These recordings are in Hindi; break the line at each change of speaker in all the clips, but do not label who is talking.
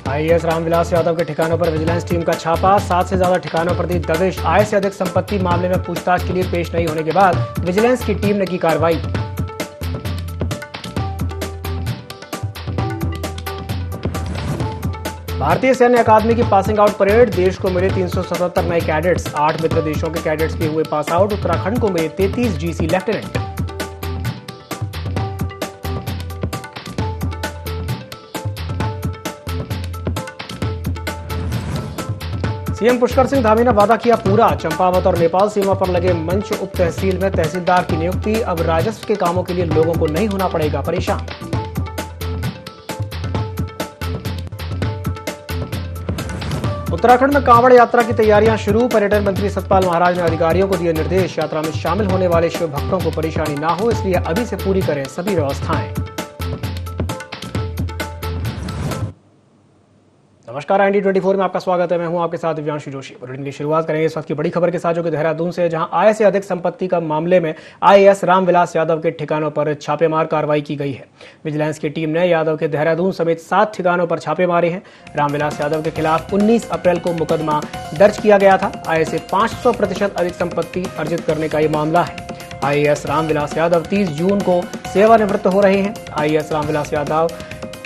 आईएएस रामविलास यादव के ठिकानों पर विजिलेंस टीम का छापा। 7 से ज्यादा ठिकानों पर दी दबिश। आय से अधिक संपत्ति मामले में पूछताछ के लिए पेश नहीं होने के बाद विजिलेंस की टीम ने की कार्रवाई। भारतीय सैन्य अकादमी की पासिंग आउट परेड। देश को मिले 377 नए कैडेट्स। 8 मित्र देशों के कैडेट्स भी हुए पास आउट। उत्तराखंड को मिले 33 GC lieutenant. CM Pushkar Singh Dhami ने वादा किया पूरा। चंपावत और नेपाल सीमा पर लगे मंच उप तहसील में तहसीलदार की नियुक्ति। अब राजस्व के कामों के लिए लोगों को नहीं होना पड़ेगा परेशान। उत्तराखंड में कांवड़ यात्रा की तैयारियां शुरू। पर्यटन मंत्री सतपाल महाराज ने अधिकारियों को दिए निर्देश। यात्रा में शामिल होने वाले शिव भक्तों को परेशानी ना हो, इसलिए अभी से पूरी करें सभी व्यवस्थाएं। नमस्कार, IND24 में आपका स्वागत है। मैं हूं आपके साथ दिव्यांशु जोशी। बुलेटिन की शुरुआत करेंगे इस वक्त की बड़ी खबर के साथ, जो कि देहरादून से, जहां आय से अधिक संपत्ति का मामले में आईएएस रामविलास यादव के ठिकानों पर छापेमार कार्रवाई की गई है। विजिलेंस की टीम ने यादव के देहरादून समेत 7 ठिकानों पर छापे मारे हैं। रामविलास यादव के खिलाफ 19 अप्रैल को मुकदमा दर्ज किया गया था। आय से 500% अधिक संपत्ति अर्जित करने का ये मामला है। आईएएस रामविलास यादव 30 जून को सेवानिवृत्त हो रहे हैं। आईएएस रामविलास यादव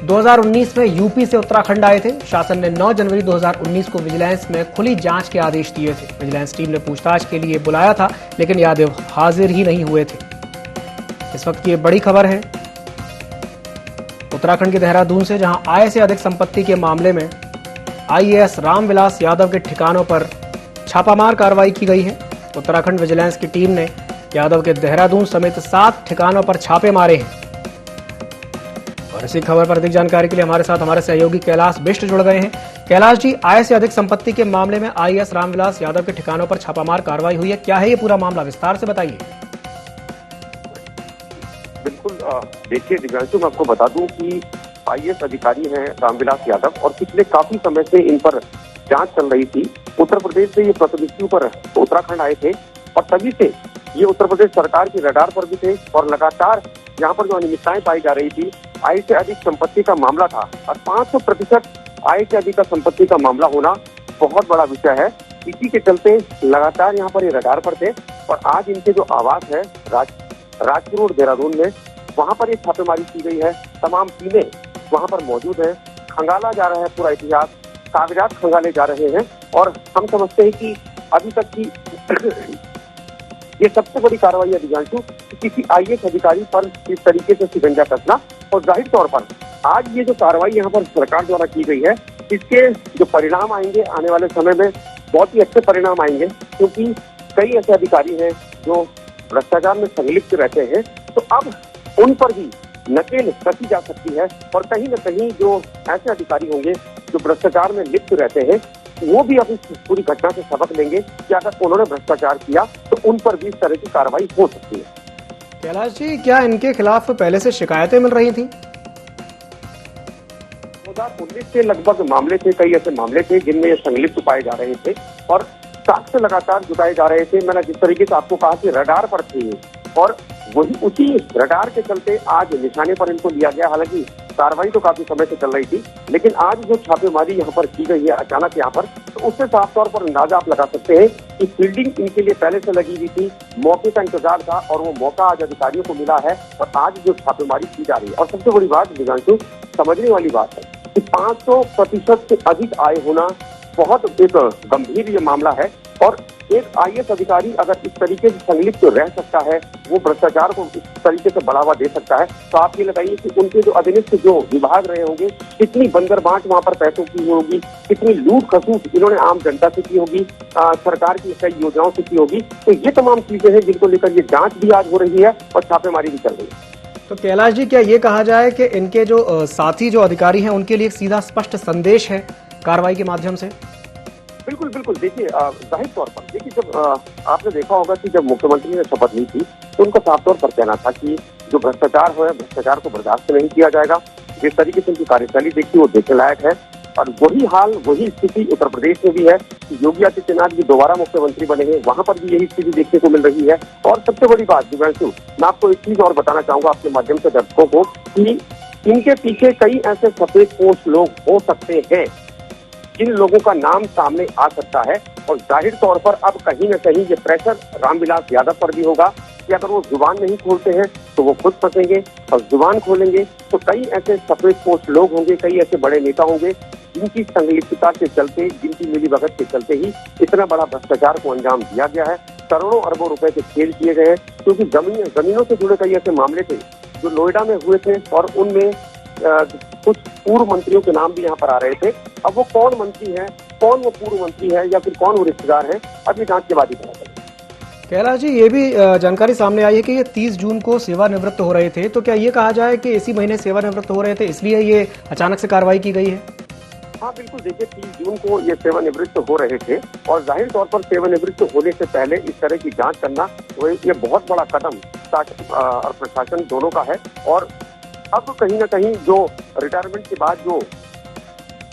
2019 में यूपी से उत्तराखंड आए थे। शासन ने 9 जनवरी 2019 को विजिलेंस में खुली जांच के आदेश दिए थे। विजिलेंस टीम ने पूछताछ के लिए बुलाया था, लेकिन यादव हाजिर ही नहीं हुए थे। इस वक्त की ये बड़ी खबर है उत्तराखंड के देहरादून से, जहां आय से अधिक संपत्ति के मामले में आईएएस रामविलास यादव के ठिकानों पर छापामार कार्रवाई की गई है। उत्तराखंड विजिलेंस की टीम ने यादव के देहरादून समेत 7 ठिकानों पर छापे मारे हैं। और इसी खबर पर अधिक जानकारी के लिए हमारे साथ हमारे सहयोगी कैलाश बिष्ट जुड़ गए हैं। कैलाश जी, आय से अधिक संपत्ति के मामले में आईएएस रामविलास यादव के ठिकानों पर छापामार कार्रवाई हुई है। क्या है ये पूरा मामला, विस्तार से बताइए।
बिल्कुल, देखिए दिव्यांशु, मैं आपको बता दूं कि आईएएस अधिकारी हैं रामविलास यादव, और पिछले काफी समय से इन पर जांच चल रही थी। उत्तर प्रदेश से ये प्रतिनिधियों पर उत्तराखंड आए थे, और तभी से ये उत्तर प्रदेश सरकार की रडार पर भी थे। और लगातार यहाँ पर जो अनियमितताएं पाई जा रही थी, आय से अधिक संपत्ति का मामला था, और 500% आय से अधिक का संपत्ति का मामला होना बहुत बड़ा विषय है। इसी के चलते लगातार यहाँ पर ये रडार पर थे। और आज इनके जो आवास है राजपुर रोड देहरादून में, वहाँ पर ये छापेमारी की गई है। तमाम टीमें वहाँ पर मौजूद है। खंगाला जा रहा है पूरा इतिहास, कागजात खंगाले जा रहे हैं। और हम समझते हैं कि अभी तक की ये सबसे बड़ी कार्रवाई है दिव्यांशु, किसी आईएएस अधिकारी पर इस तरीके से शिकंजा कसना। और जाहिर तौर पर आज ये जो कार्रवाई यहाँ पर सरकार द्वारा की गई है, इसके जो परिणाम आएंगे आने वाले समय में, बहुत ही अच्छे परिणाम आएंगे। क्योंकि कई ऐसे अधिकारी हैं जो भ्रष्टाचार में संलिप्त रहते हैं, तो अब उन पर भी नकेल कसी जा सकती है। और कहीं न कहीं जो ऐसे अधिकारी होंगे जो भ्रष्टाचार में लिप्त रहते हैं, वो भी अब इस पूरी घटना से सबक लेंगे कि अगर उन्होंने भ्रष्टाचार किया तो उन पर भी इस तरह की कार्रवाई हो सकती है।
कैलाश जी, क्या इनके खिलाफ पहले से शिकायतें मिल रही थी?
2019 के लगभग मामले थे, कई ऐसे मामले थे जिनमें ये संलिप्त पाए जा रहे थे, और साक्ष्य लगातार जुटाए जा रहे थे। मैंने जिस तरीके से आपको कहा कि रडार पर थे, और वही उसी रडार के चलते आज निशाने पर इनको लिया गया। हालांकि कार्रवाई तो काफी समय से चल रही थी, लेकिन आज जो छापेमारी यहाँ पर की गई है अचानक यहाँ पर, तो उससे साफ तौर पर अंदाजा आप लगा सकते हैं कि फील्डिंग इनके लिए पहले से लगी हुई थी। मौके का इंतजार था, और वो मौका आज अधिकारियों को मिला है, और आज जो छापेमारी की जा रही है। और सबसे बड़ी बात दिव्यांशु, समझने वाली बात है कि 500% से अधिक आय होना बहुत एक गंभीर ये मामला है। और एक आईएएस अधिकारी अगर इस तरीके से संलिप्त रह सकता है, वो भ्रष्टाचार को इस तरीके से बढ़ावा दे सकता है, तो आप ये लगाइए कि उनके जो अधीनस्थ जो विभाग रहे होंगे, कितनी बंदरबांट वहाँ पर पैसों की होगी, कितनी लूट खसूट इन्होंने आम जनता से की होगी, सरकार की कई योजनाओं से की होगी। तो ये तमाम चीजें हैं जिनको लेकर ये जांच भी आज हो रही है और छापेमारी भी चल रही है।
तो कैलाश जी, क्या ये कहा जाए कि इनके जो साथी जो अधिकारी हैं, उनके लिए एक सीधा स्पष्ट संदेश है कार्रवाई के माध्यम से?
बिल्कुल बिल्कुल, देखिए जाहिर तौर पर देखिए, जब आपने देखा होगा कि जब मुख्यमंत्री ने शपथ ली थी, तो उनका साफ तौर पर कहना था कि जो भ्रष्टाचार है, भ्रष्टाचार को बर्दाश्त नहीं किया जाएगा। जिस तरीके से उनकी कार्यशैली देखी, वो देखने लायक है। और वही हाल, वही स्थिति उत्तर प्रदेश में भी है कि योगी आदित्यनाथ भी दोबारा मुख्यमंत्री बने हैं, वहां पर भी यही स्थिति देखने को मिल रही है। और सबसे बड़ी बात दिव्यांशु, मैं आपको एक चीज और बताना चाहूंगा आपके माध्यम से दर्शकों को, कि इनके पीछे कई ऐसे सफेद पोस्ट लोग हो सकते हैं जिन लोगों का नाम सामने आ सकता है। और जाहिर तौर पर अब कहीं न कहीं ये प्रेशर रामविलास यादव पर भी होगा कि अगर वो जुबान नहीं खोलते हैं तो वो खुद फंसेंगे, और जुबान खोलेंगे तो कई ऐसे सफेद पोस्ट लोग होंगे, कई ऐसे बड़े नेता होंगे जिनकी संलिप्तता के चलते, जिनकी मिलीभगत के चलते ही इतना बड़ा भ्रष्टाचार को अंजाम दिया गया है। करोड़ों अरबों रुपए के खेल किए गए हैं, क्योंकि जमीनों से जुड़े कई ऐसे मामले थे जो नोएडा में हुए थे, और उनमें कुछ पूर्व मंत्रियों के नाम भी यहाँ पर आ रहे थे। अब वो कौन मंत्री है, कौन वो पूर्व मंत्री है, या फिर कौन वो रिश्तेदार है, अब ये जांच के बाद ही पता चलेगा।
कैलाश जी, ये भी जानकारी सामने आई है कि ये 30 जून को सेवानिवृत्त हो रहे थे, तो क्या ये कहा जाए कि इसी महीने सेवानिवृत्त हो रहे थे, इसलिए ये अचानक से कार्रवाई की गई है?
हाँ बिल्कुल, देखिए 30 जून को ये सेवानिवृत्त हो रहे थे, और जाहिर तौर पर सेवानिवृत्त होने से पहले इस तरह की जांच करना ये बहुत बड़ा कदम शासन और प्रशासन दोनों का है। और अब कहीं ना कहीं जो रिटायरमेंट के बाद जो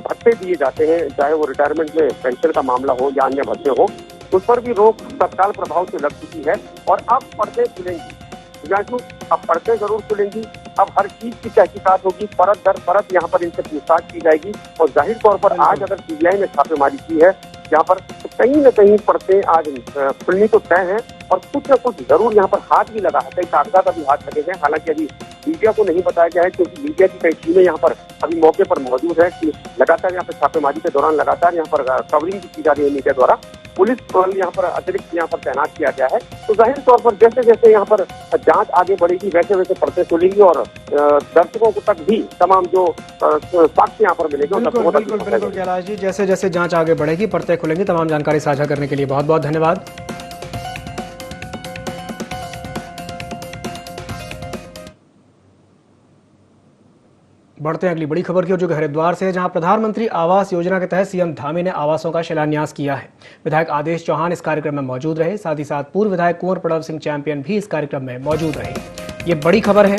भत्ते दिए जाते हैं, चाहे वो रिटायरमेंट में पेंशन का मामला हो या अन्य भत्ते हो, उस पर भी रोक तत्काल प्रभाव से लग चुकी है। और अब पर्दे खुलेंगी, अब पर्दे जरूर खुलेंगी। अब हर चीज की तहकीकात होगी, परत दर परत यहाँ पर इनसे पूछताछ की जाएगी। और जाहिर तौर पर आज अगर सीबीआई ने छापेमारी की है यहाँ पर, तो कहीं न कहीं पर्दे आज खुलनी तो तय है, और कुछ न कुछ जरूर यहाँ पर हाथ भी लगा है, कई कागजात अभी हाथ लगे हैं। हालांकि अभी मीडिया को नहीं बताया गया है, क्योंकि मीडिया की कई टीमें यहाँ पर अभी मौके पर मौजूद है कि लगातार यहाँ पर छापेमारी के दौरान लगातार यहाँ पर कवरिंग भी की जा रही है मीडिया द्वारा। पुलिस बल यहाँ पर अतिरिक्त यहाँ पर तैनात किया गया है। तो जाहिर तौर पर जैसे जैसे यहाँ पर जांच आगे बढ़ेगी, वैसे वैसे पर्दे खुलेंगी, और दर्शकों को तक भी तमाम जो साक्ष्य यहाँ पर मिलेंगे।
बिल्कुल कैलाश जी, जैसे जैसे जांच आगे बढ़ेगी, पर्दे खुलेंगे। तमाम जानकारी साझा करने के लिए बहुत बहुत धन्यवाद। बढ़ते हैं अगली बड़ी खबर की ओर, जो हरिद्वार से है, जहां प्रधानमंत्री आवास योजना के तहत सीएम धामी ने आवासों का शिलान्यास किया है। विधायक आदेश चौहान इस कार्यक्रम में मौजूद रहे, साथ ही साथ पूर्व विधायक कुंवर प्रणव सिंह चैंपियन भी इस कार्यक्रम में मौजूद रहे। ये बड़ी खबर है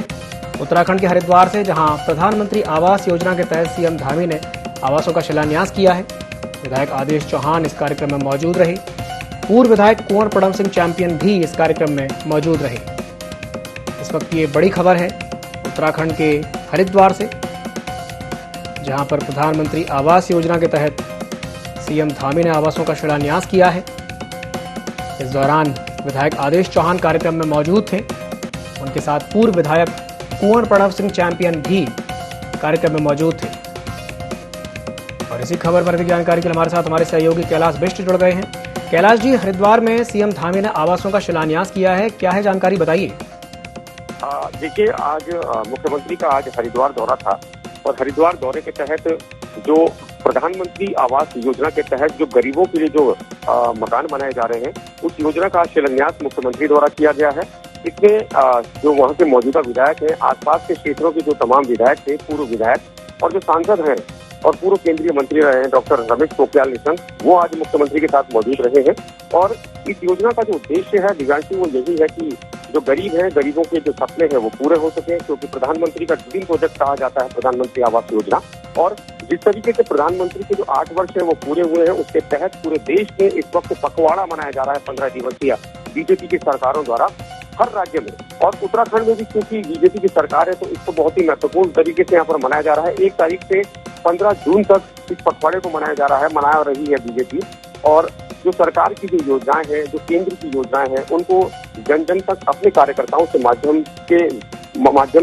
उत्तराखंड के हरिद्वार से, जहां प्रधानमंत्री आवास योजना के तहत सीएम धामी ने आवासों का शिलान्यास किया है। विधायक आदेश चौहान इस कार्यक्रम में मौजूद रहे, पूर्व विधायक कुंवर प्रणव सिंह चैंपियन भी इस कार्यक्रम में मौजूद रहे। इस वक्त ये बड़ी खबर है उत्तराखंड के हरिद्वार से, जहां पर प्रधानमंत्री आवास योजना के तहत सीएम धामी ने आवासों का शिलान्यास किया है। इस दौरान विधायक आदेश चौहान कार्यक्रम में मौजूद थे, उनके साथ पूर्व विधायक कुंवर प्रणव सिंह चैंपियन भी कार्यक्रम में मौजूद थे। और इसी खबर पर अधिक जानकारी के लिए हमारे साथ हमारे सहयोगी कैलाश बिष्ट जुड़ गए हैं। कैलाश जी, हरिद्वार में सीएम धामी ने आवासों का शिलान्यास किया है, क्या है जानकारी, बताइए।
देखिए, आज मुख्यमंत्री का आज हरिद्वार दौरा था, और हरिद्वार दौरे के तहत जो प्रधानमंत्री आवास योजना के तहत जो गरीबों के लिए जो मकान बनाए जा रहे हैं, उस योजना का शिलान्यास मुख्यमंत्री द्वारा किया गया है। इसमें जो वहाँ के मौजूदा विधायक हैं, आसपास के क्षेत्रों के जो तमाम विधायक थे, पूर्व विधायक और जो सांसद हैं और पूर्व केंद्रीय मंत्री रहे हैं डॉक्टर रमेश पोखरियाल निशंक, वो आज मुख्यमंत्री के साथ मौजूद रहे हैं। और इस योजना का जो उद्देश्य है दिव्यांशु, वो यही है कि जो गरीब हैं, गरीबों के जो सपने हैं वो पूरे हो सके, क्योंकि प्रधानमंत्री का ड्रीम प्रोजेक्ट कहा जाता है प्रधानमंत्री आवास योजना। और जिस तरीके से प्रधानमंत्री के जो 8 वर्ष है वो पूरे हुए हैं, उसके तहत पूरे देश में इस वक्त पखवाड़ा मनाया जा रहा है 15 दिवसीय बीजेपी की सरकारों द्वारा हर राज्य में। और उत्तराखंड में भी क्योंकि बीजेपी की सरकार है, तो इसको बहुत ही महत्वपूर्ण तरीके से यहाँ पर मनाया जा रहा है। 1 तारीख से 15 जून तक इस पखवाड़े को मनाया जा रहा है, मना रही है बीजेपी। और जो सरकार की जो योजनाएं हैं, जो केंद्र की योजनाएं हैं, उनको जन जन तक अपने कार्यकर्ताओं के माध्यम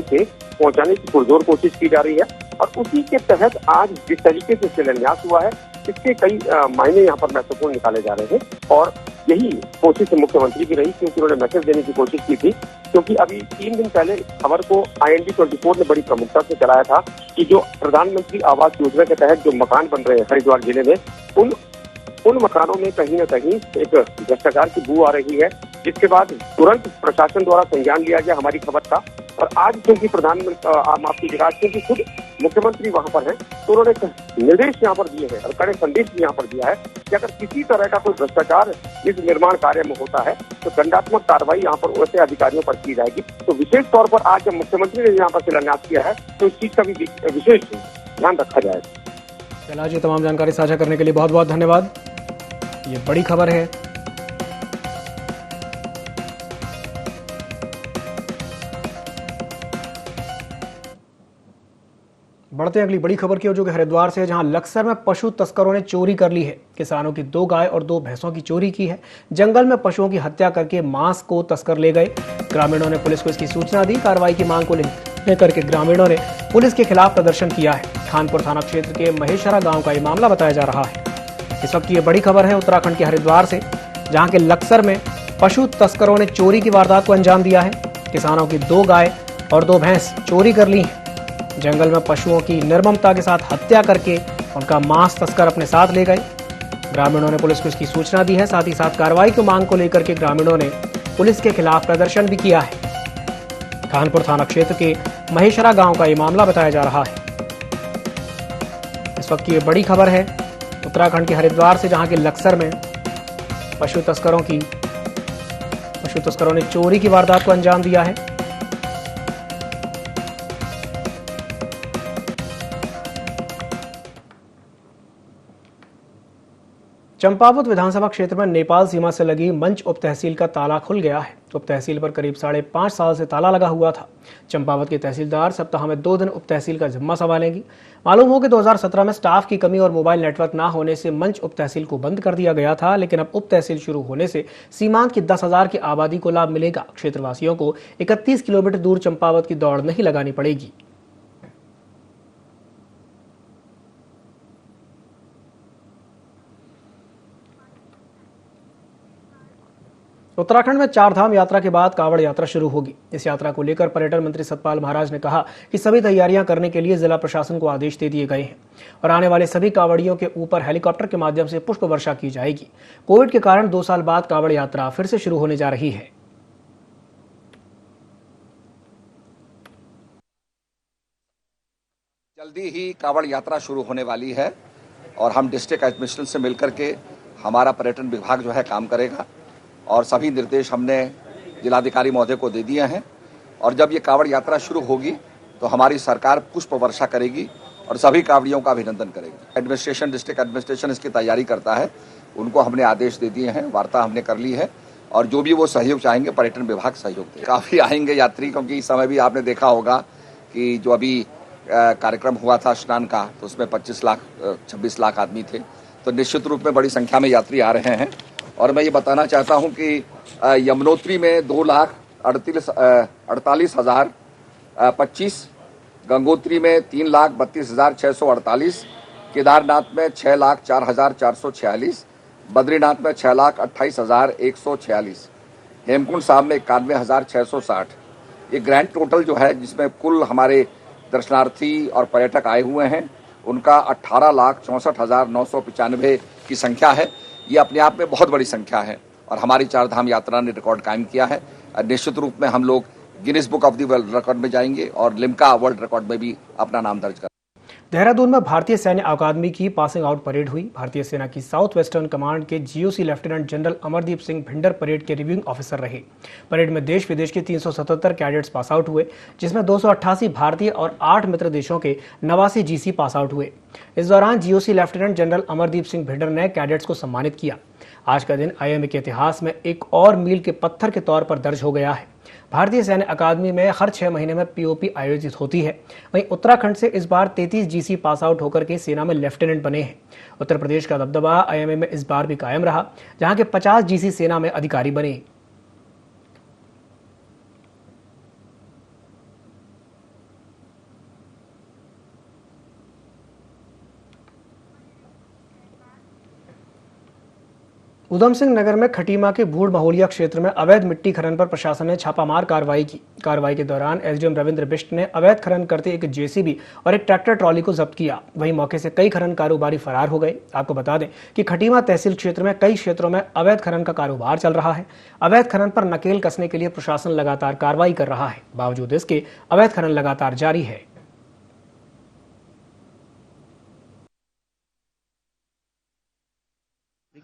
से पहुंचाने की पुरजोर कोशिश की जा रही है। और उसी के तहत आज जिस तरीके से शिलान्यास हुआ है, इसके कई मायने यहाँ पर महत्वपूर्ण निकाले जा रहे हैं। और यही कोशिश मुख्यमंत्री की रही, क्योंकि उन्होंने मैसेज देने की कोशिश की थी। क्योंकि अभी 3 दिन पहले खबर को IND 24 ने बड़ी प्रमुखता से चलाया था कि जो प्रधानमंत्री आवास योजना के तहत जो मकान बन रहे हैं हरिद्वार जिले में, उन मकानों में कहीं न कहीं एक भ्रष्टाचार की बू आ रही है, जिसके बाद तुरंत प्रशासन द्वारा संज्ञान लिया गया हमारी खबर का। और आज क्योंकि क्योंकि खुद मुख्यमंत्री वहां पर हैं, तो उन्होंने निर्देश यहाँ पर दिए हैं और कड़े संदेश भी यहाँ पर दिया है कि अगर किसी तरह का कोई भ्रष्टाचार इस निर्माण कार्य में होता है तो दंडात्मक कार्रवाई यहाँ पर वैसे अधिकारियों पर की जाएगी। तो विशेष तौर पर आज जब मुख्यमंत्री ने यहाँ पर शिलान्यास किया है, तो इस चीज का भी विशेष ध्यान रखा जाएगा।
कैलाश जी, तमाम जानकारी साझा करने के लिए बहुत बहुत धन्यवाद। ये बड़ी खबर है। बढ़ते हैं अगली बड़ी खबर की ओर, जो कि हरिद्वार से है, जहां लक्सर में पशु तस्करों ने चोरी कर ली है। किसानों की 2 गाय और 2 भैंसों की चोरी की है। जंगल में पशुओं की हत्या करके मांस को तस्कर ले गए। ग्रामीणों ने पुलिस को इसकी सूचना दी। कार्रवाई की मांग को लेकर के ग्रामीणों ने पुलिस के खिलाफ प्रदर्शन किया है। खानपुर थाना क्षेत्र के महेशरा गाँव का ये मामला बताया जा रहा है। इस वक्त की ये बड़ी खबर है उत्तराखंड के हरिद्वार से, जहाँ के लक्सर में पशु तस्करों ने चोरी की वारदात को अंजाम दिया है। किसानों की 2 गाय और 2 भैंस चोरी कर ली हैं। जंगल में पशुओं की निर्ममता के साथ हत्या करके उनका मांस तस्कर अपने साथ ले गए। ग्रामीणों ने पुलिस को इसकी सूचना दी है। साथ ही साथ कार्रवाई की मांग को लेकर के ग्रामीणों ने पुलिस के खिलाफ प्रदर्शन भी किया है। खानपुर थाना क्षेत्र के महेशरा गांव का ये मामला बताया जा रहा है। इस वक्त की ये बड़ी खबर है उत्तराखंड के हरिद्वार से, जहां के लक्सर में पशु तस्करों ने चोरी की वारदात को अंजाम दिया है। चंपावत विधानसभा क्षेत्र में नेपाल सीमा से लगी मंच उप तहसील का ताला खुल गया है। उप तहसील पर करीब 5.5 साल से ताला लगा हुआ था। चंपावत के तहसीलदार सप्ताह में 2 दिन उप तहसील का जिम्मा संभालेंगी। मालूम हो कि 2017 में स्टाफ की कमी और मोबाइल नेटवर्क ना होने से मंच उप तहसील को बंद कर दिया गया था, लेकिन अब उप तहसील शुरू होने से सीमांत की 10,000 की आबादी को लाभ मिलेगा। क्षेत्रवासियों को 31 किलोमीटर दूर चंपावत की दौड़ नहीं लगानी पड़ेगी। उत्तराखंड में 4 धाम यात्रा के बाद कावड़ यात्रा शुरू होगी। इस यात्रा को लेकर पर्यटन मंत्री सतपाल महाराज ने कहा कि सभी तैयारियां करने के लिए जिला प्रशासन को आदेश दे दिए गए हैं और आने वाले सभी कावड़ियों के ऊपर हेलीकॉप्टर के माध्यम से पुष्प वर्षा की जाएगी। कोविड के कारण 2 साल बाद कावड़ यात्रा फिर से शुरू होने जा रही है।
जल्दी ही कावड़ यात्रा शुरू होने वाली है और हम डिस्ट्रिक्ट एडमिनिस्ट्रेशन से मिलकर के हमारा पर्यटन विभाग जो है काम करेगा और सभी निर्देश हमने जिलाधिकारी महोदय को दे दिए हैं। और जब ये कावड़ यात्रा शुरू होगी तो हमारी सरकार पुष्प वर्षा करेगी और सभी कावड़ियों का अभिनंदन करेगी। एडमिनिस्ट्रेशन, डिस्ट्रिक्ट एडमिनिस्ट्रेशन इसकी तैयारी करता है, उनको हमने आदेश दे दिए हैं, वार्ता हमने कर ली है और जो भी वो सहयोग चाहेंगे पर्यटन विभाग सहयोग देगा। काफ़ी आएंगे यात्री, क्योंकि इस समय भी आपने देखा होगा कि जो अभी कार्यक्रम हुआ था स्नान का, तो उसमें 26 लाख आदमी थे। तो निश्चित रूप में बड़ी संख्या में यात्री आ रहे हैं। और मैं ये बताना चाहता हूं कि यमुनोत्री में 2,48,025, गंगोत्री में 3,32,648, केदारनाथ में 6,04,446, बद्रीनाथ में 6,28,146, हेमकुंड साहब में 91,660। ये ग्रैंड टोटल जो है, जिसमें कुल हमारे दर्शनार्थी और पर्यटक आए हुए हैं, उनका 18,64,995 की संख्या है। ये अपने आप में बहुत बड़ी संख्या है और हमारी 4 धाम यात्रा ने रिकॉर्ड कायम किया है। निश्चित रूप में हम लोग Guinness book of the world record में जाएंगे और लिम्का वर्ल्ड रिकॉर्ड में भी अपना नाम दर्ज करेंगे।
देहरादून में भारतीय सैन्य अकादमी की पासिंग आउट परेड हुई। भारतीय सेना की साउथ वेस्टर्न कमांड के GOC lieutenant general Amardeep Singh Bhinder parade के रिव्यूइंग ऑफिसर रहे। परेड में देश विदेश के 377 कैडेट्स पास आउट हुए, जिसमें 288 भारतीय और 8 मित्र देशों के 89 जीसी पास आउट हुए। इस दौरान GOC lieutenant general Amardeep Singh Bhinder ने कैडेट्स को सम्मानित किया। आज का दिन आईएमए के इतिहास में एक और मील के पत्थर के तौर पर दर्ज हो गया है। भारतीय सैन्य अकादमी में हर 6 महीने में पीओपी आयोजित होती है। वहीं उत्तराखंड से इस बार 33 जीसी पास आउट होकर के सेना में लेफ्टिनेंट बने हैं। उत्तर प्रदेश का दबदबा आईएमए में इस बार भी कायम रहा, जहां के 50 जीसी सेना में अधिकारी बने। उधम सिंह नगर में खटीमा के भूड़ महोलिया क्षेत्र में अवैध मिट्टी खनन पर प्रशासन ने छापामार कार्रवाई की। कार्रवाई के दौरान एसडीएम रविंद्र बिष्ट ने अवैध खनन करते एक जेसीबी और एक ट्रैक्टर ट्रॉली को जब्त किया। वहीं मौके से कई खनन कारोबारी फरार हो गए। आपको बता दें कि खटीमा तहसील क्षेत्र में कई क्षेत्रों में अवैध खनन का कारोबार चल रहा है। अवैध खनन पर नकेल कसने के लिए प्रशासन लगातार कार्रवाई कर रहा है। बावजूद इसके अवैध खनन लगातार जारी है।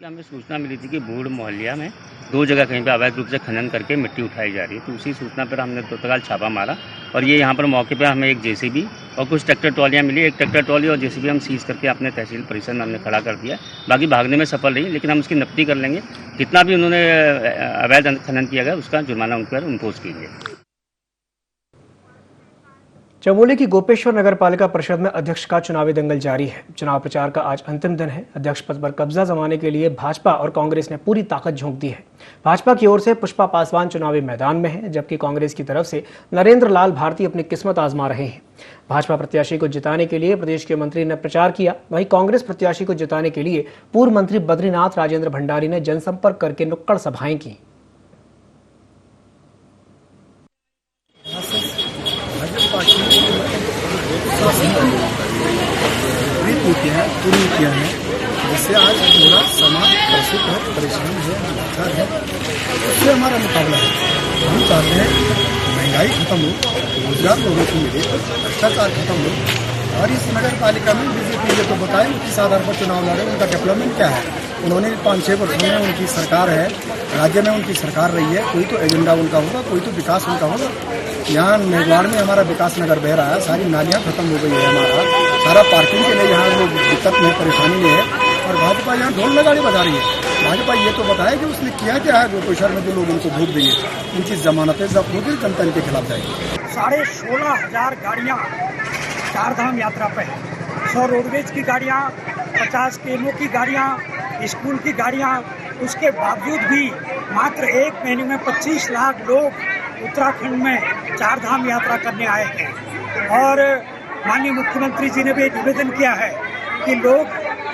हमें सूचना मिली थी कि भूड़ मोहल्ला में 2 जगह कहीं पे अवैध रूप से खनन करके मिट्टी उठाई जा रही है। तो उसी सूचना पर हमने तत्काल छापा मारा और ये यहाँ पर मौके पे हमें एक जेसीबी और कुछ ट्रैक्टर ट्रॉलियाँ मिली। एक ट्रैक्टर ट्रॉली और जेसीबी हम सीज करके अपने तहसील परिसर में हमने खड़ा कर दिया। बाकी भागने में सफल रही, लेकिन हम उसकी नफ्ती कर लेंगे। जितना भी उन्होंने अवैध खनन किया गया उसका जुर्माना उन पर इम्पोज कीजिए।
चमोली की गोपेश्वर नगर पालिका परिषद में अध्यक्ष का चुनावी दंगल जारी है। चुनाव प्रचार का आज अंतिम दिन है। अध्यक्ष पद पर कब्जा जमाने के लिए भाजपा और कांग्रेस ने पूरी ताकत झोंक दी है। भाजपा की ओर से पुष्पा पासवान चुनावी मैदान में है, जबकि कांग्रेस की तरफ से नरेंद्र लाल भारती अपनी किस्मत आजमा रहे हैं। भाजपा प्रत्याशी को जिताने के लिए प्रदेश के मंत्री ने प्रचार किया, वहीं कांग्रेस प्रत्याशी को जिताने के लिए पूर्व मंत्री बद्रीनाथ राजेंद्र भंडारी ने जनसंपर्क करके नुक्कड़ सभाएं की।
पूरी नीतियाँ हैं जिससे आज पूरा समाज ग्रसित है, परेशान है, लाचार है। उससे हमारा मुकाबला है। हम चाहते हैं महंगाई खत्म हो, रोजगार लोगों को मिले, भ्रष्टाचार खत्म हो। और इस नगर पालिका में बीजेपी ये तो बताए किस आधार पर चुनाव लड़े, उनका डेवलपमेंट क्या है। उन्होंने 5-6 वर्षों में उनकी सरकार है, राज्य में उनकी सरकार रही है, कोई तो एजेंडा उनका होगा, कोई तो विकास उनका होगा। यहाँ मेघवाड़ में हमारा विकास नगर बह रहा है, सारी नालियाँ खत्म हो गई है, हमारा सारा पार्किंग के लिए यहाँ लोग दिक्कत में परेशानी में है। और भाजपा यहाँ ढोल नगाड़े बजा रही है। भाजपा ये तो बताए कि उसने किया क्या है। गोपेश्वर में जो लोग उनको वोट दिए, उनकी जमानतें जब्त होगी, जनता इनके खिलाफ जाएगी।
16,500 गाड़ियाँ चारधाम यात्रा पे है। 100 रोडवेज की गाड़ियाँ, 50 केमो की गाड़ियाँ, स्कूल की गाड़ियाँ। उसके बावजूद भी मात्र एक महीने में 25 लाख लोग उत्तराखंड में चारधाम यात्रा करने आए हैं। और माननीय मुख्यमंत्री जी ने भी निवेदन किया है कि लोग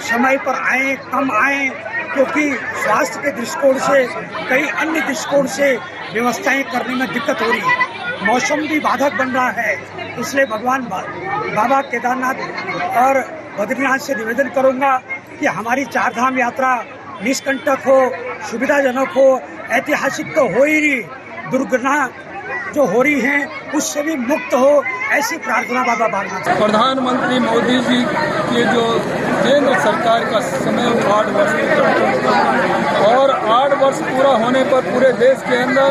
समय पर आए, कम आए, क्योंकि स्वास्थ्य के दृष्टिकोण से, कई अन्य दृष्टिकोण से व्यवस्थाएं करने में दिक्कत हो रही है। मौसम भी बाधक बन रहा है, इसलिए भगवान बाबा केदारनाथ और बद्रीनाथ से निवेदन करूंगा कि हमारी चारधाम यात्रा निष्कंटक हो, सुविधाजनक हो। ऐतिहासिक तो हो ही नहीं, दुर्घटना जो हो रही है उससे भी मुक्त हो, ऐसी प्रार्थना बाबा बालनाथ।
प्रधानमंत्री मोदी जी के जो केंद्र सरकार का समय 8 वर्ष और 8 वर्ष पूरा होने पर पूरे देश के अंदर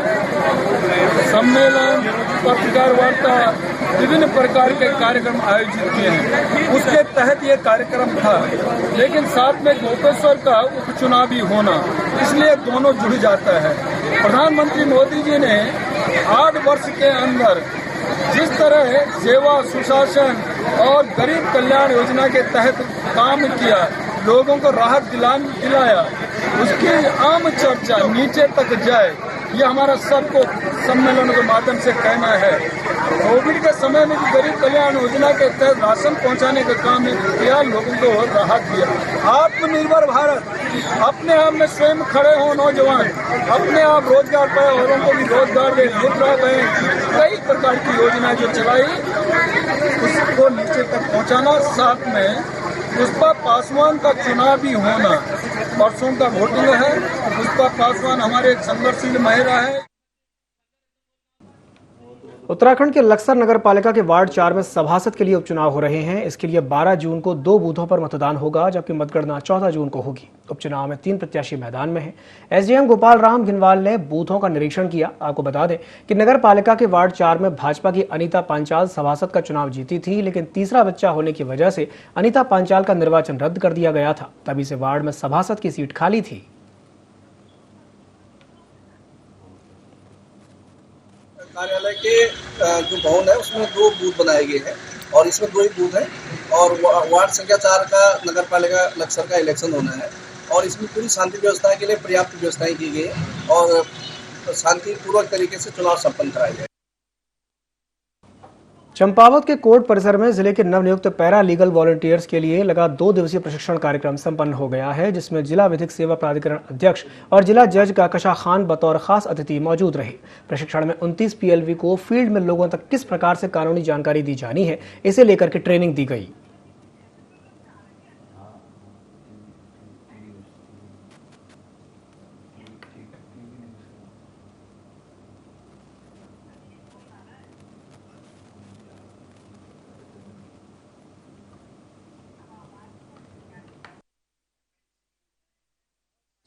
सम्मेलन, पत्रकार वार्ता, विभिन्न प्रकार के कार्यक्रम आयोजित किए हैं। उसके तहत ये कार्यक्रम था, लेकिन साथ में गोपेश्वर का उपचुनावी होना, इसलिए दोनों जुड़ जाता है। प्रधानमंत्री मोदी जी ने 8 वर्ष के अंदर जिस तरह सेवा, सुशासन और गरीब कल्याण योजना के तहत काम किया, लोगों को राहत दिलाया, उसकी आम चर्चा नीचे तक जाए, ये हमारा सबको सम्मेलन के माध्यम से कहना है। कोविड के समय में भी गरीब कल्याण योजना के तहत राशन पहुंचाने का काम किया, लोगों को राहत दिया। आत्मनिर्भर भारत, अपने आप में स्वयं खड़े हो नौजवान, अपने आप रोजगार पाए, औरों को भी रोजगार दे, मुद्रा बैंक, कई प्रकार की योजना जो चलाई, उसको नीचे तक पहुंचाना। साथ में पुष्पा पासवान का चुनावी होना, परसों का वोटिंग है। पुष्पा पासवान हमारे एक संघर्षशील महिला है।
उत्तराखंड के लक्सर नगर पालिका के वार्ड 4 में सभासद के लिए उपचुनाव हो रहे हैं। इसके लिए 12 जून को 2 बूथों पर मतदान होगा, जबकि मतगणना 14 जून को होगी। उपचुनाव में 3 प्रत्याशी मैदान में हैं। एसडीएम गोपाल राम घिनवाल ने बूथों का निरीक्षण किया। आपको बता दें कि नगर पालिका के वार्ड 4 में भाजपा की अनीता पांचाल सभासद का चुनाव जीती थी, लेकिन तीसरा बच्चा होने की वजह से अनीता पांचाल का निर्वाचन रद्द कर दिया गया था। तभी से वार्ड में सभासद की सीट खाली थी।
कार्यालय के जो भवन है उसमें 2 बूथ बनाए गए हैं और इसमें 2 ही बूथ हैं और वार्ड संख्या 4 का नगर पालिका लक्सर का इलेक्शन होना है और इसमें पूरी शांति व्यवस्था के लिए पर्याप्त व्यवस्थाएं की गई है और शांतिपूर्वक तरीके से चुनाव संपन्न कराए गए।
चंपावत के कोर्ट परिसर में जिले के नवनियुक्त पैरा लीगल वॉलंटियर्स के लिए लगा 2 दिवसीय प्रशिक्षण कार्यक्रम संपन्न हो गया है, जिसमें जिला विधिक सेवा प्राधिकरण अध्यक्ष और जिला जज कहकशा खान बतौर खास अतिथि मौजूद रहे। प्रशिक्षण में 29 पीएलवी को फील्ड में लोगों तक किस प्रकार से कानूनी जानकारी दी जानी है, इसे लेकर के ट्रेनिंग दी गई।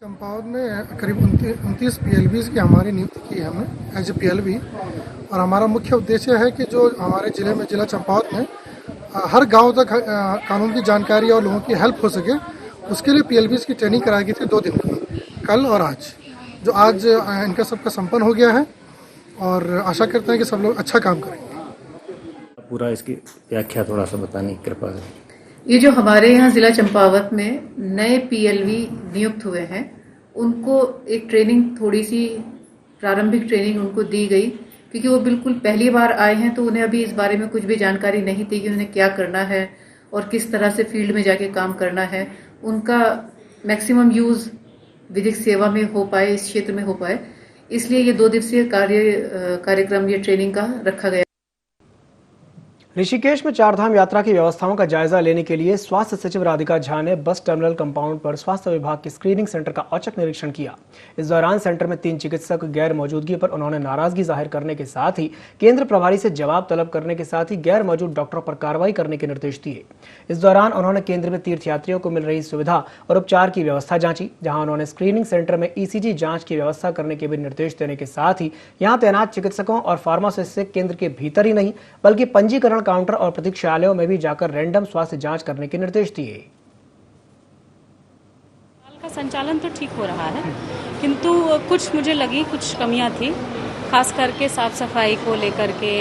चंपावत में करीब 29 पीएलवीज की हमारी नियुक्ति की है हमने एज ए पीएलवी और हमारा मुख्य उद्देश्य है कि जो हमारे ज़िले में जिला चंपावत में हर गांव तक कानून की जानकारी और लोगों की हेल्प हो सके, उसके लिए पीएलवीज की ट्रेनिंग कराई गई थी 2 दिन की, कल और आज। जो आज इनका सबका संपन्न हो गया है और आशा करते हैं कि सब लोग अच्छा काम करेंगे।
पूरा इसकी व्याख्या थोड़ा सा बताने की कृपा करें।
ये जो हमारे यहाँ जिला चंपावत में नए पीएलवी नियुक्त हुए हैं, उनको एक ट्रेनिंग, थोड़ी सी प्रारंभिक ट्रेनिंग उनको दी गई, क्योंकि वो बिल्कुल पहली बार आए हैं, तो उन्हें अभी इस बारे में कुछ भी जानकारी नहीं थी कि उन्हें क्या करना है और किस तरह से फील्ड में जाके काम करना है। उनका मैक्सिमम यूज विधिक सेवा में हो पाए, इस क्षेत्र में हो पाए, इसलिए ये 2 दिवसीय कार्यक्रम, ये ट्रेनिंग का रखा गया।
ऋषिकेश में चारधाम यात्रा की व्यवस्थाओं का जायजा लेने के लिए स्वास्थ्य सचिव राधिका झा ने बस टर्मिनल कंपाउंड पर स्वास्थ्य विभाग के स्क्रीनिंग सेंटर का औचक निरीक्षण किया। इस दौरान सेंटर में 3 चिकित्सक गैर मौजूदगी पर उन्होंने नाराजगी जाहिर करने के साथ ही केंद्र प्रभारी से जवाब तलब करने के साथ ही गैर मौजूद डॉक्टरों पर कार्रवाई करने के निर्देश दिए। इस दौरान उन्होंने केंद्र में तीर्थयात्रियों को मिल रही सुविधा और उपचार की व्यवस्था जांची, जहां उन्होंने स्क्रीनिंग सेंटर में ईसीजी जांच की व्यवस्था करने के भी निर्देश देने के साथ ही यहां तैनात चिकित्सकों और फार्मासिस्ट से केंद्र के भीतर ही नहीं बल्कि पंजीकरण काउंटर और प्रतीक्षालयों में भी जाकर रैंडम स्वास्थ्य जांच करने के निर्देश दिए।
का संचालन तो ठीक हो रहा है, किंतु कुछ मुझे लगी कुछ कमियां थी, खास करके साफ सफाई को लेकर के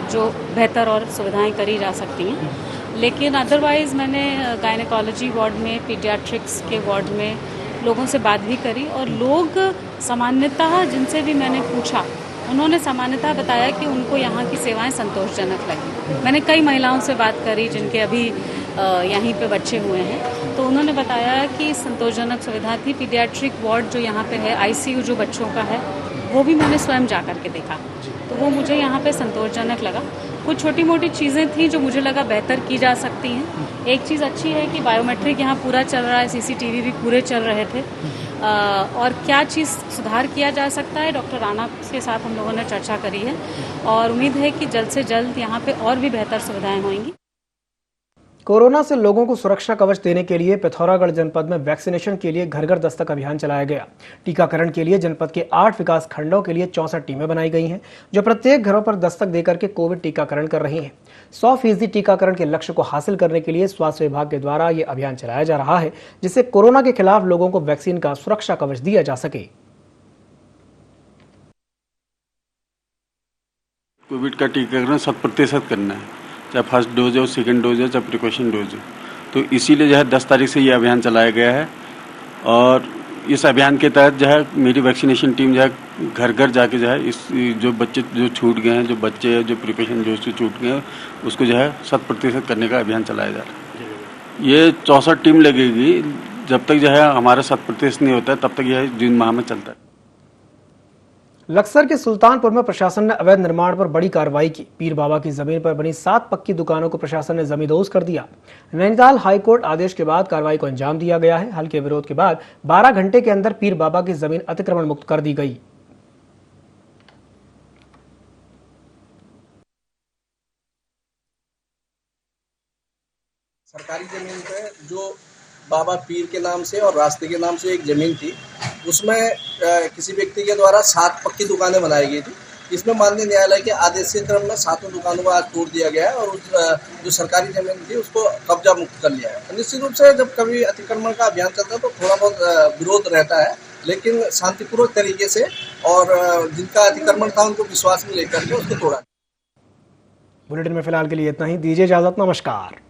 जो बेहतर और सुविधाएं करी जा सकती हैं। लेकिन अदरवाइज मैंने गायनेकोलॉजी वार्ड में, पीडियाट्रिक्स के वार्ड में लोगों से बात भी करी और लोग सामान्यतः जिनसे भी मैंने पूछा, उन्होंने सामान्यतः बताया कि उनको यहाँ की सेवाएं संतोषजनक लगी। मैंने कई महिलाओं से बात करी जिनके अभी यहीं पे बच्चे हुए हैं, तो उन्होंने बताया कि संतोषजनक सुविधा थी। पीडियाट्रिक वार्ड जो यहाँ पे है, आईसीयू जो बच्चों का है, वो भी मैंने स्वयं जा कर के देखा, तो वो मुझे यहाँ पे संतोषजनक लगा। कुछ छोटी मोटी चीज़ें थी जो मुझे लगा बेहतर की जा सकती हैं। एक चीज़ अच्छी है कि बायोमेट्रिक यहाँ पूरा चल रहा है, सीसीटीवी भी पूरे चल रहे थे। और क्या चीज़ सुधार किया जा सकता है, डॉक्टर राणा के साथ हम लोगों ने चर्चा करी है और उम्मीद है कि जल्द से जल्द यहाँ पे और भी बेहतर सुविधाएं होंगी।
कोरोना से लोगों को सुरक्षा कवच देने के लिए पिथौरागढ़ जनपद में वैक्सीनेशन के लिए घर घर दस्तक अभियान चलाया गया। टीकाकरण के लिए जनपद के 8 विकास खंडों के लिए 64 टीमें बनाई गई हैं, जो प्रत्येक घरों पर दस्तक देकर के कोविड टीकाकरण कर रही हैं। 100% टीकाकरण के लक्ष्य को हासिल करने के लिए स्वास्थ्य विभाग के द्वारा ये अभियान चलाया जा रहा है, जिससे कोरोना के खिलाफ लोगों को वैक्सीन का सुरक्षा कवच दिया जा सके।
कोविड का टीकाकरण 100% करना है, चाहे फर्स्ट डोज हो, सेकेंड डोज हो, चाहे प्रिकॉशन डोज हो। तो इसीलिए जो है 10 तारीख से ये अभियान चलाया गया है और इस अभियान के तहत जो है मेरी वैक्सीनेशन टीम जो है घर घर जाके जो है इस जो बच्चे जो छूट गए हैं, जो बच्चे जो प्रिकॉशन डोज से छूट गए हैं, उसको जो है 100% करने का अभियान चलाया जा रहा है। ये 64 टीम लगेगी। जब तक जो है हमारा 100% नहीं होता है, तब तक यह जून माह में चलता है।
लक्सर के सुल्तानपुर में प्रशासन ने अवैध निर्माण पर बड़ी कार्रवाई की। पीर बाबा की जमीन पर बनी 7 पक्की दुकानों को प्रशासन ने जमींदोज कर दिया। नैनीताल हाईकोर्ट आदेश के बाद कार्रवाई को अंजाम दिया गया है। हल्के विरोध के बाद 12 घंटे के अंदर पीर बाबा की जमीन अतिक्रमण मुक्त कर दी गई।
सरकारी जमीन पे जो बाबा पीर के नाम से और रास्ते के नाम से एक ज़मीन थी, उसमें किसी व्यक्ति के द्वारा 7 पक्की दुकानें बनाई गई थी। इसमें माननीय न्यायालय के आदेश के क्रम में 7 दुकानों को आज तोड़ दिया गया है और उस जो सरकारी ज़मीन थी उसको कब्जा मुक्त कर लिया है। निश्चित रूप से जब कभी अतिक्रमण का अभियान चलता है तो थोड़ा बहुत विरोध रहता है, लेकिन शांतिपूर्वक तरीके से, और जिनका अतिक्रमण था उनको विश्वास में लेकर के उसको तोड़ा।
बुलेटिन में फिलहाल के लिए इतना ही। दीजिए इजाजत। नमस्कार।